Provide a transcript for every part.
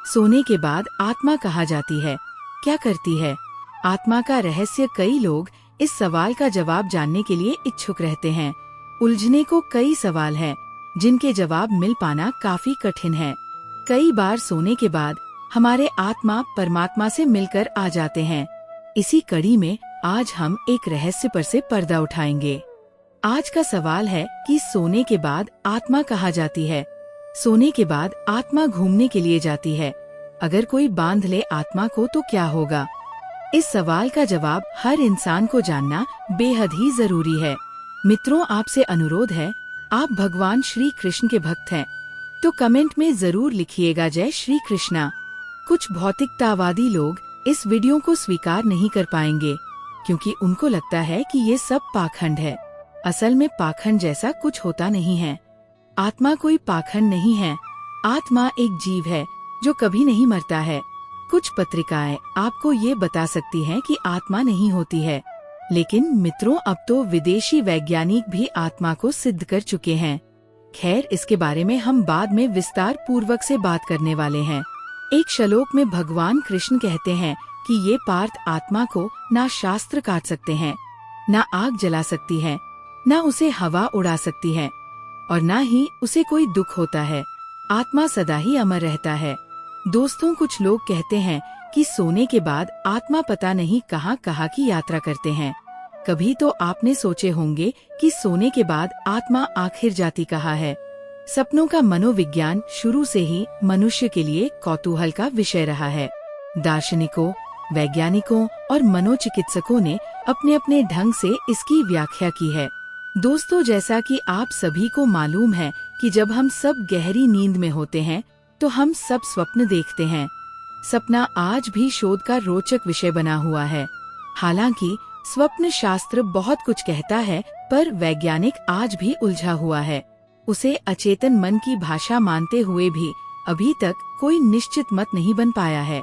सोने के बाद आत्मा कहाँ जाती है, क्या करती है? आत्मा का रहस्य। कई लोग इस सवाल का जवाब जानने के लिए इच्छुक रहते हैं। उलझने को कई सवाल हैं, जिनके जवाब मिल पाना काफी कठिन है। कई बार सोने के बाद हमारे आत्मा परमात्मा से मिलकर आ जाते हैं। इसी कड़ी में आज हम एक रहस्य पर से पर्दा उठाएंगे। आज का सवाल है कि सोने के बाद आत्मा कहाँ जाती है? सोने के बाद आत्मा घूमने के लिए जाती है। अगर कोई बांध ले आत्मा को तो क्या होगा? इस सवाल का जवाब हर इंसान को जानना बेहद ही जरूरी है। मित्रों, आपसे अनुरोध है, आप भगवान श्री कृष्ण के भक्त हैं तो कमेंट में जरूर लिखिएगा जय श्री कृष्णा। कुछ भौतिकतावादी लोग इस वीडियो को स्वीकार नहीं कर पाएंगे क्योंकि उनको लगता है कि ये सब पाखंड है। असल में पाखंड जैसा कुछ होता नहीं है। आत्मा कोई पाखंड नहीं है। आत्मा एक जीव है जो कभी नहीं मरता है। कुछ पत्रिकाएं आपको ये बता सकती हैं कि आत्मा नहीं होती है, लेकिन मित्रों, अब तो विदेशी वैज्ञानिक भी आत्मा को सिद्ध कर चुके हैं। खैर, इसके बारे में हम बाद में विस्तार पूर्वक से बात करने वाले हैं। एक श्लोक में भगवान कृष्ण कहते हैं कि ये पार्थ आत्मा को ना शास्त्र काट सकते हैं, ना आग जला सकती है, ना उसे हवा उड़ा सकती है और ना ही उसे कोई दुख होता है। आत्मा सदा ही अमर रहता है। दोस्तों, कुछ लोग कहते हैं कि सोने के बाद आत्मा पता नहीं कहां कहां की यात्रा करते हैं। कभी तो आपने सोचे होंगे कि सोने के बाद आत्मा आखिर जाती कहाँ है। सपनों का मनोविज्ञान शुरू से ही मनुष्य के लिए कौतूहल का विषय रहा है। दार्शनिकों, वैज्ञानिकों और मनोचिकित्सकों ने अपने अपने ढंग से इसकी व्याख्या की है। दोस्तों, जैसा कि आप सभी को मालूम है कि जब हम सब गहरी नींद में होते हैं तो हम सब स्वप्न देखते हैं। सपना आज भी शोध का रोचक विषय बना हुआ है। हालांकि स्वप्न शास्त्र बहुत कुछ कहता है, पर वैज्ञानिक आज भी उलझा हुआ है। उसे अचेतन मन की भाषा मानते हुए भी अभी तक कोई निश्चित मत नहीं बन पाया है।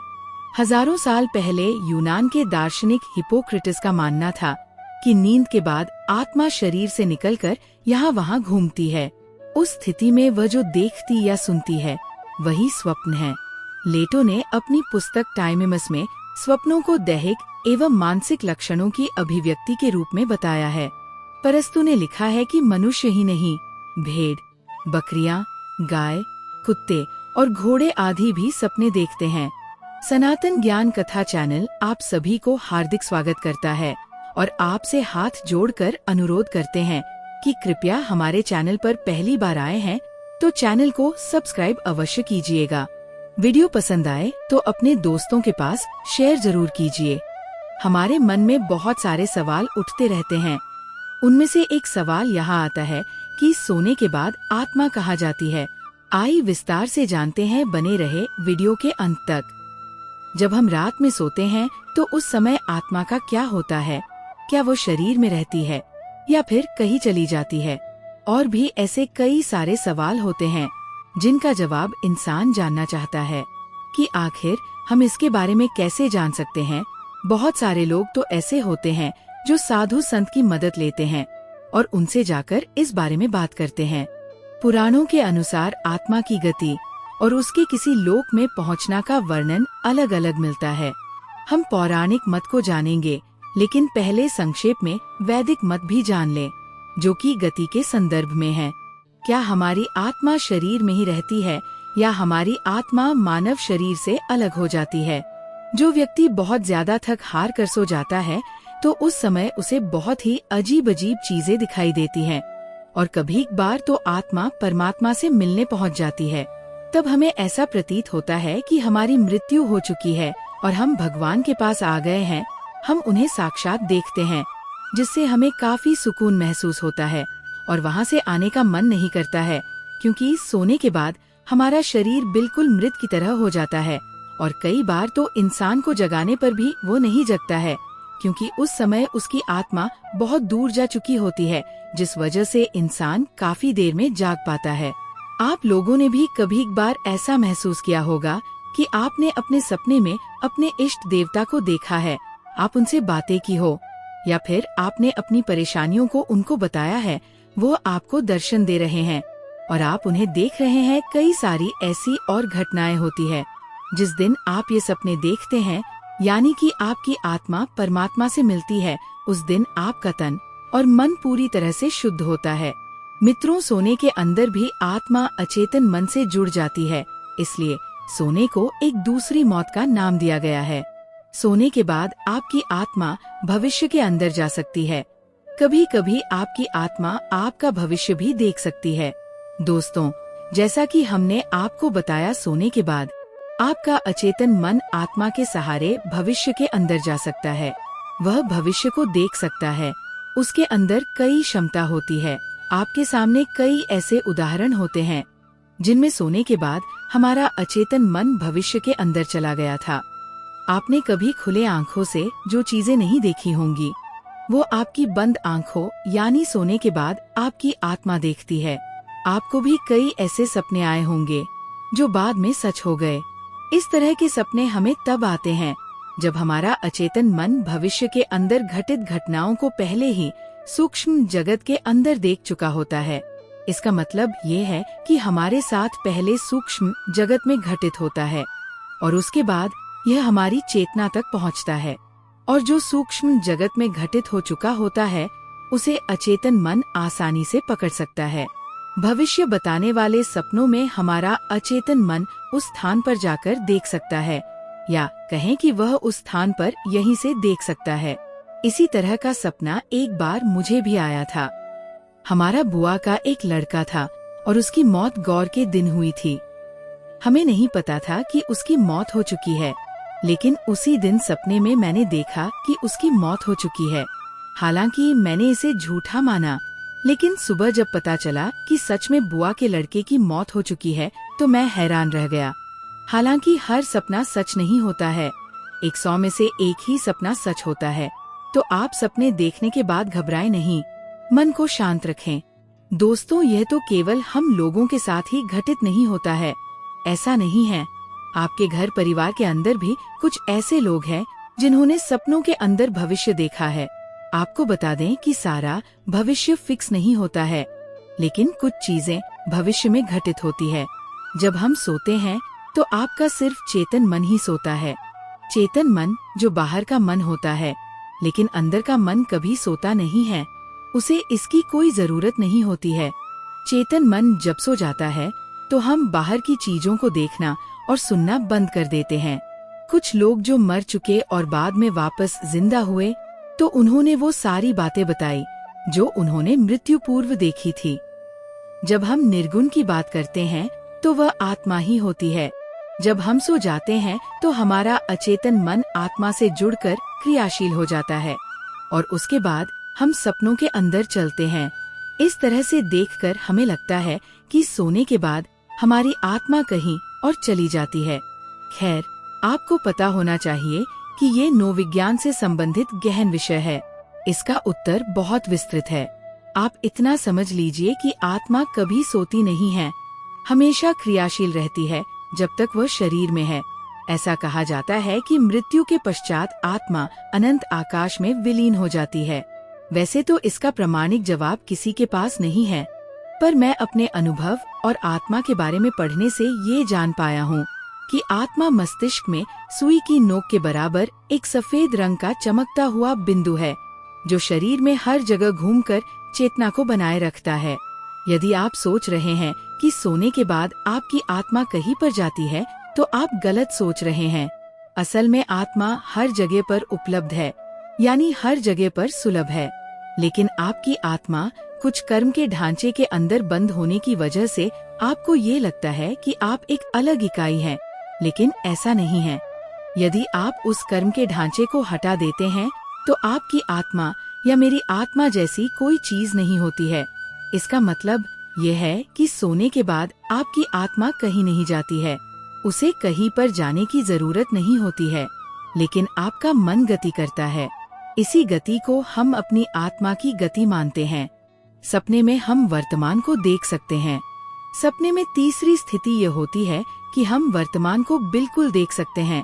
हजारों साल पहले यूनान के दार्शनिक हिपोक्रेटिस का मानना था कि नींद के बाद आत्मा शरीर से निकलकर यहाँ वहाँ घूमती है। उस स्थिति में वह जो देखती या सुनती है वही स्वप्न है। लेटो ने अपनी पुस्तक टाइमिमस में स्वप्नों को दैहिक एवं मानसिक लक्षणों की अभिव्यक्ति के रूप में बताया है। परस्तु ने लिखा है कि मनुष्य ही नहीं, भेड़, बकरियां, गाय, कुत्ते और घोड़े आदि भी सपने देखते हैं। सनातन ज्ञान कथा चैनल आप सभी को हार्दिक स्वागत करता है और आपसे हाथ जोड़कर अनुरोध करते हैं कि कृपया हमारे चैनल पर पहली बार आए हैं तो चैनल को सब्सक्राइब अवश्य कीजिएगा। वीडियो पसंद आए तो अपने दोस्तों के पास शेयर जरूर कीजिए। हमारे मन में बहुत सारे सवाल उठते रहते हैं। उनमें से एक सवाल यहाँ आता है कि सोने के बाद आत्मा कहाँ जाती है। आइए विस्तार से जानते हैं, बने रहे वीडियो के अंत तक। जब हम रात में सोते हैं तो उस समय आत्मा का क्या होता है? क्या वो शरीर में रहती है या फिर कहीं चली जाती है? और भी ऐसे कई सारे सवाल होते हैं जिनका जवाब इंसान जानना चाहता है कि आखिर हम इसके बारे में कैसे जान सकते हैं। बहुत सारे लोग तो ऐसे होते हैं जो साधु संत की मदद लेते हैं और उनसे जाकर इस बारे में बात करते हैं। पुराणों के अनुसार आत्मा की गति और उसके किसी लोक में पहुंचना का वर्णन अलग अलग मिलता है। हम पौराणिक मत को जानेंगे, लेकिन पहले संक्षेप में वैदिक मत भी जान लें, जो कि गति के संदर्भ में है। क्या हमारी आत्मा शरीर में ही रहती है या हमारी आत्मा मानव शरीर से अलग हो जाती है? जो व्यक्ति बहुत ज्यादा थक हार कर सो जाता है तो उस समय उसे बहुत ही अजीब अजीब चीजें दिखाई देती हैं और कभी बार तो आत्मा परमात्मा से मिलने पहुंच जाती है। तब हमें ऐसा प्रतीत होता है कि हमारी मृत्यु हो चुकी है और हम भगवान के पास आ गए हैं। हम उन्हें साक्षात देखते हैं, जिससे हमें काफी सुकून महसूस होता है और वहाँ से आने का मन नहीं करता है, क्योंकि सोने के बाद हमारा शरीर बिल्कुल मृत की तरह हो जाता है और कई बार तो इंसान को जगाने पर भी वो नहीं जगता है, क्योंकि उस समय उसकी आत्मा बहुत दूर जा चुकी होती है, जिस वजह से इंसान काफी देर में जाग पाता है। आप लोगों ने भी कभी एक बार ऐसा महसूस किया होगा कि आपने अपने सपने में अपने इष्ट देवता को देखा है, आप उनसे बातें की हो, या फिर आपने अपनी परेशानियों को उनको बताया है, वो आपको दर्शन दे रहे हैं और आप उन्हें देख रहे हैं। कई सारी ऐसी और घटनाएं होती है। जिस दिन आप ये सपने देखते हैं, यानी कि आपकी आत्मा परमात्मा से मिलती है, उस दिन आपका तन और मन पूरी तरह से शुद्ध होता है। मित्रों, सोने के अंदर भी आत्मा अचेतन मन से जुड़ जाती है, इसलिए सोने को एक दूसरी मौत का नाम दिया गया है। सोने के बाद आपकी आत्मा भविष्य के अंदर जा सकती है। कभी कभी आपकी आत्मा आपका भविष्य भी देख सकती है। दोस्तों, जैसा कि हमने आपको बताया, सोने के बाद आपका अचेतन मन आत्मा के सहारे भविष्य के अंदर जा सकता है। वह भविष्य को देख सकता है। उसके अंदर कई क्षमता होती है। आपके सामने कई ऐसे उदाहरण होते हैं जिनमें सोने के बाद हमारा अचेतन मन भविष्य के अंदर चला गया था। आपने कभी खुले आंखों से जो चीजें नहीं देखी होंगी, वो आपकी बंद आंखों यानी सोने के बाद आपकी आत्मा देखती है। आपको भी कई ऐसे सपने आए होंगे जो बाद में सच हो गए। इस तरह के सपने हमें तब आते हैं जब हमारा अचेतन मन भविष्य के अंदर घटित घटनाओं को पहले ही सूक्ष्म जगत के अंदर देख चुका होता है। इसका मतलब ये है कि हमारे साथ पहले सूक्ष्म जगत में घटित होता है और उसके बाद यह हमारी चेतना तक पहुंचता है, और जो सूक्ष्म जगत में घटित हो चुका होता है उसे अचेतन मन आसानी से पकड़ सकता है। भविष्य बताने वाले सपनों में हमारा अचेतन मन उस स्थान पर जाकर देख सकता है, या कहें कि वह उस स्थान पर यहीं से देख सकता है। इसी तरह का सपना एक बार मुझे भी आया था। हमारा बुआ का एक लड़का था और उसकी मौत गौर के दिन हुई थी। हमें नहीं पता था कि उसकी मौत हो चुकी है, लेकिन उसी दिन सपने में मैंने देखा कि उसकी मौत हो चुकी है। हालांकि मैंने इसे झूठा माना, लेकिन सुबह जब पता चला कि सच में बुआ के लड़के की मौत हो चुकी है तो मैं हैरान रह गया। हालांकि हर सपना सच नहीं होता है, 100 में से एक ही सपना सच होता है। तो आप सपने देखने के बाद घबराएं नहीं, मन को शांत रखें। दोस्तों, यह तो केवल हम लोगों के साथ ही घटित नहीं होता है, ऐसा नहीं है। आपके घर परिवार के अंदर भी कुछ ऐसे लोग हैं जिन्होंने सपनों के अंदर भविष्य देखा है। आपको बता दें कि सारा भविष्य फिक्स नहीं होता है, लेकिन कुछ चीजें भविष्य में घटित होती है। जब हम सोते हैं तो आपका सिर्फ चेतन मन ही सोता है। चेतन मन जो बाहर का मन होता है, लेकिन अंदर का मन कभी सोता नहीं है। उसे इसकी कोई जरूरत नहीं होती है। चेतन मन जब सो जाता है तो हम बाहर की चीजों को देखना और सुनना बंद कर देते हैं। कुछ लोग जो मर चुके और बाद में वापस जिंदा हुए, तो उन्होंने वो सारी बातें बताई जो उन्होंने मृत्यु पूर्व देखी थी। जब हम निर्गुण की बात करते हैं तो वह आत्मा ही होती है। जब हम सो जाते हैं तो हमारा अचेतन मन आत्मा से जुड़कर क्रियाशील हो जाता है और उसके बाद हम सपनों के अंदर चलते हैं। इस तरह से देखकर हमें लगता है कि सोने के बाद हमारी आत्मा कहीं और चली जाती है। खैर, आपको पता होना चाहिए कि ये नोविज्ञान से संबंधित गहन विषय है। इसका उत्तर बहुत विस्तृत है। आप इतना समझ लीजिए कि आत्मा कभी सोती नहीं है, हमेशा क्रियाशील रहती है जब तक वह शरीर में है। ऐसा कहा जाता है कि मृत्यु के पश्चात आत्मा अनंत आकाश में विलीन हो जाती है। वैसे तो इसका प्रामाणिक जवाब किसी के पास नहीं है, पर मैं अपने अनुभव और आत्मा के बारे में पढ़ने से ये जान पाया हूँ कि आत्मा मस्तिष्क में सुई की नोक के बराबर एक सफेद रंग का चमकता हुआ बिंदु है, जो शरीर में हर जगह घूमकर चेतना को बनाए रखता है। यदि आप सोच रहे हैं कि सोने के बाद आपकी आत्मा कहीं पर जाती है, तो आप गलत सोच रहे हैं। असल में आत्मा हर जगह पर उपलब्ध है, यानी हर जगह पर सुलभ है। लेकिन आपकी आत्मा कुछ कर्म के ढांचे के अंदर बंद होने की वजह से आपको ये लगता है कि आप एक अलग इकाई हैं, लेकिन ऐसा नहीं है। यदि आप उस कर्म के ढांचे को हटा देते हैं, तो आपकी आत्मा या मेरी आत्मा जैसी कोई चीज नहीं होती है। इसका मतलब यह है कि सोने के बाद आपकी आत्मा कहीं नहीं जाती है, उसे कहीं पर जाने की जरूरत नहीं होती है, लेकिन आपका मन गति करता है। इसी गति को हम अपनी आत्मा की गति मानते हैं। सपने में हम वर्तमान को देख सकते हैं। सपने में तीसरी स्थिति ये होती है कि हम वर्तमान को बिल्कुल देख सकते हैं,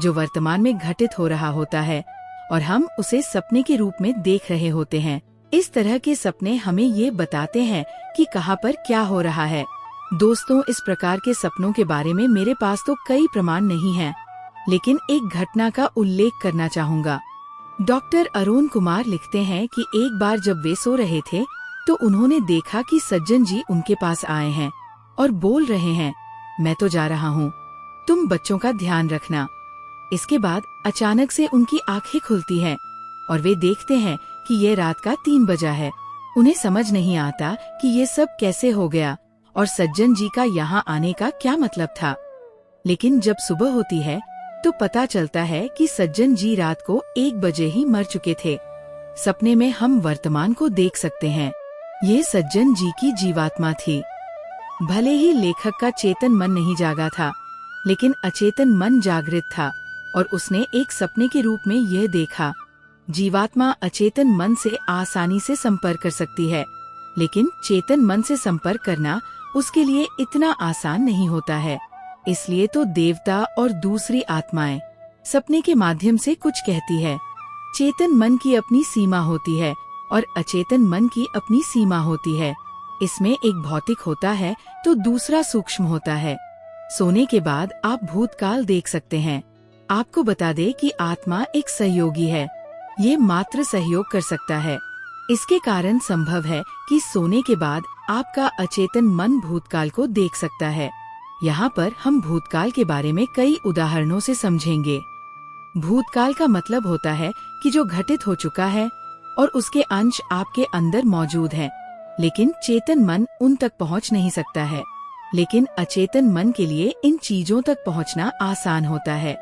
जो वर्तमान में घटित हो रहा होता है, और हम उसे सपने के रूप में देख रहे होते हैं। इस तरह के सपने हमें ये बताते हैं कि कहाँ पर क्या हो रहा है। दोस्तों, इस प्रकार के सपनों के बारे में मेरे पास तो कई प्रमाण नहीं हैं, लेकिन एक घटना का उल्लेख करना चाहूँगा। डॉक्टर अरुण कुमार लिखते हैं कि एक बार जब वे सो रहे थे तो उन्होंने देखा कि सज्जन जी उनके पास आए हैं और बोल रहे हैं, मैं तो जा रहा हूँ, तुम बच्चों का ध्यान रखना। इसके बाद अचानक से उनकी आंखें खुलती हैं और वे देखते हैं कि ये रात का 3 बजा है। उन्हें समझ नहीं आता कि ये सब कैसे हो गया और सज्जन जी का यहाँ आने का क्या मतलब था। लेकिन जब सुबह होती है तो पता चलता है कि सज्जन जी रात को 1 बजे ही मर चुके थे। सपने में हम वर्तमान को देख सकते हैं। ये सज्जन जी की जीवात्मा थी। भले ही लेखक का चेतन मन नहीं जागा था, लेकिन अचेतन मन जागृत था और उसने एक सपने के रूप में यह देखा। जीवात्मा अचेतन मन से आसानी से संपर्क कर सकती है, लेकिन चेतन मन से संपर्क करना उसके लिए इतना आसान नहीं होता है। इसलिए तो देवता और दूसरी आत्माएं सपने के माध्यम से कुछ कहती है। चेतन मन की अपनी सीमा होती है और अचेतन मन की अपनी सीमा होती है। इसमें एक भौतिक होता है तो दूसरा सूक्ष्म होता है। सोने के बाद आप भूतकाल देख सकते हैं। आपको बता दे कि आत्मा एक सहयोगी है, ये मात्र सहयोग कर सकता है। इसके कारण संभव है कि सोने के बाद आपका अचेतन मन भूतकाल को देख सकता है। यहाँ पर हम भूतकाल के बारे में कई उदाहरणों से समझेंगे। भूतकाल का मतलब होता है कि जो घटित हो चुका है और उसके अंश आपके अंदर मौजूद हैं, लेकिन चेतन मन उन तक पहुँच नहीं सकता है। लेकिन अचेतन मन के लिए इन चीजों तक पहुँचना आसान होता है।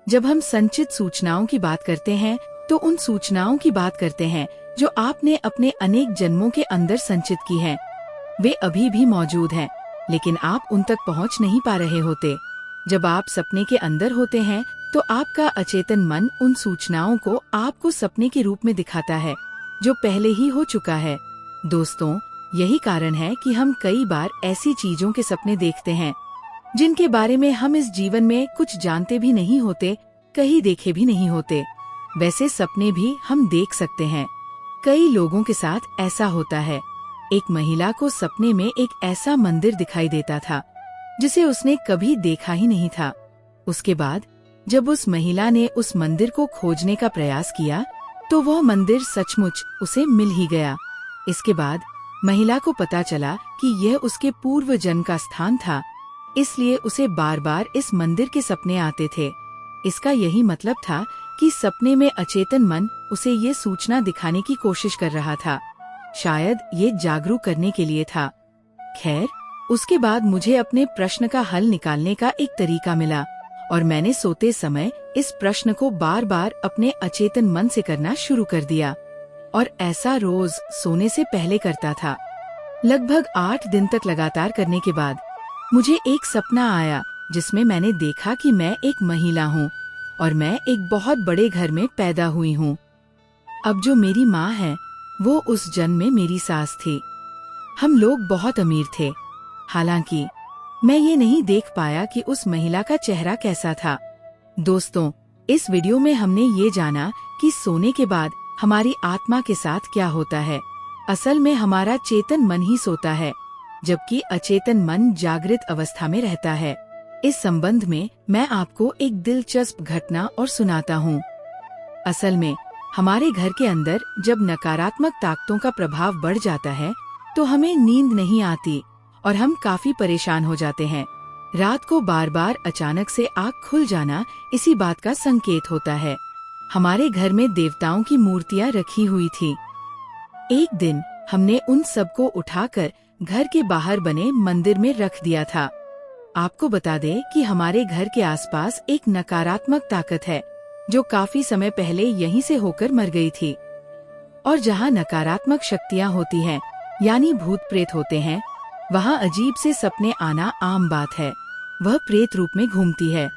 जब हम संचित सूचनाओं की बात करते हैं तो उन सूचनाओं की बात करते हैं जो आपने अपने अनेक जन्मों के अंदर संचित की हैं। वे अभी भी मौजूद हैं, लेकिन आप उन तक पहुंच नहीं पा रहे होते। जब आप सपने के अंदर होते हैं तो आपका अचेतन मन उन सूचनाओं को आपको सपने के रूप में दिखाता है जो पहले ही हो चुका है। दोस्तों, यही कारण है कि हम कई बार ऐसी चीजों के सपने देखते हैं जिनके बारे में हम इस जीवन में कुछ जानते भी नहीं होते, कहीं देखे भी नहीं होते। वैसे सपने भी हम देख सकते हैं। कई लोगों के साथ ऐसा होता है। एक महिला को सपने में एक ऐसा मंदिर दिखाई देता था जिसे उसने कभी देखा ही नहीं था। उसके बाद जब उस महिला ने उस मंदिर को खोजने का प्रयास किया तो वह मंदिर सचमुच उसे मिल ही गया। इसके बाद महिला को पता चला कि यह उसके पूर्व जन्म का स्थान था, इसलिए उसे बार बार इस मंदिर के सपने आते थे। इसका यही मतलब था कि सपने में अचेतन मन उसे ये सूचना दिखाने की कोशिश कर रहा था। शायद ये जागरूक करने के लिए था। खैर, उसके बाद मुझे अपने प्रश्न का हल निकालने का एक तरीका मिला और मैंने सोते समय इस प्रश्न को बार बार अपने अचेतन मन से करना शुरू कर दिया और ऐसा रोज सोने से पहले करता था। लगभग 8 दिन तक लगातार करने के बाद मुझे एक सपना आया जिसमें मैंने देखा कि मैं एक महिला हूँ और मैं एक बहुत बड़े घर में पैदा हुई हूँ। अब जो मेरी माँ है वो उस जन्म में मेरी सास थी। हम लोग बहुत अमीर थे। हालांकि मैं ये नहीं देख पाया कि उस महिला का चेहरा कैसा था। दोस्तों, इस वीडियो में हमने ये जाना कि सोने के बाद हमारी आत्मा के साथ क्या होता है। असल में हमारा चेतन मन ही सोता है, जबकि अचेतन मन जागृत अवस्था में रहता है। इस संबंध में मैं आपको एक दिलचस्प घटना और सुनाता हूँ। असल में हमारे घर के अंदर जब नकारात्मक ताकतों का प्रभाव बढ़ जाता है तो हमें नींद नहीं आती और हम काफी परेशान हो जाते हैं। रात को बार बार अचानक से आँख खुल जाना इसी बात का संकेत होता है। हमारे घर में देवताओं की मूर्तियाँ रखी हुई थी। एक दिन हमने उन सबको उठाकर घर के बाहर बने मंदिर में रख दिया था। आपको बता दें कि हमारे घर के आसपास एक नकारात्मक ताकत है जो काफी समय पहले यहीं से होकर मर गई थी। और जहाँ नकारात्मक शक्तियाँ होती हैं, यानी भूत प्रेत होते हैं, वहाँ अजीब से सपने आना आम बात है। वह प्रेत रूप में घूमती है।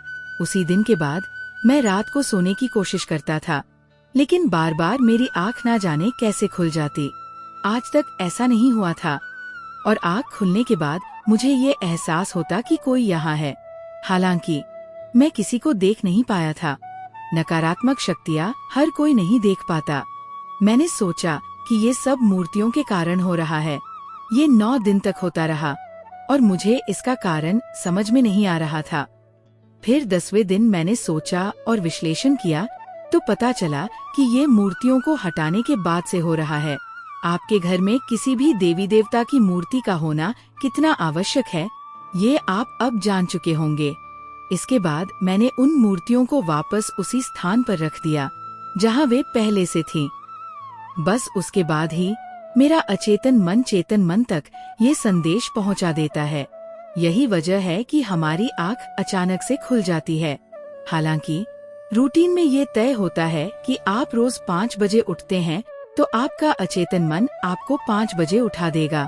उसी दिन के बाद मैं रात को सोने की कोशिश करता था, लेकिन बार बार मेरी आँख ना जाने कैसे खुल जाती। आज तक ऐसा नहीं हुआ था और आँख खुलने के बाद मुझे ये एहसास होता कि कोई यहाँ है। हालांकि मैं किसी को देख नहीं पाया था। नकारात्मक शक्तियाँ हर कोई नहीं देख पाता। मैंने सोचा कि ये सब मूर्तियों के कारण हो रहा है। ये 9 दिन तक होता रहा और मुझे इसका कारण समझ में नहीं आ रहा था। फिर 10वें दिन मैंने सोचा और विश्लेषण किया तो पता चला कि ये मूर्तियों को हटाने के बाद से हो रहा है। आपके घर में किसी भी देवी देवता की मूर्ति का होना कितना आवश्यक है, ये आप अब जान चुके होंगे। इसके बाद मैंने उन मूर्तियों को वापस उसी स्थान पर रख दिया जहाँ वे पहले से थीं। बस उसके बाद ही मेरा अचेतन मन चेतन मन तक ये संदेश पहुँचा देता है। यही वजह है कि हमारी आँख अचानक से खुल जाती है। हालांकि रूटीन में ये तय होता है कि आप रोज 5 बजे उठते हैं तो आपका अचेतन मन आपको 5 बजे उठा देगा।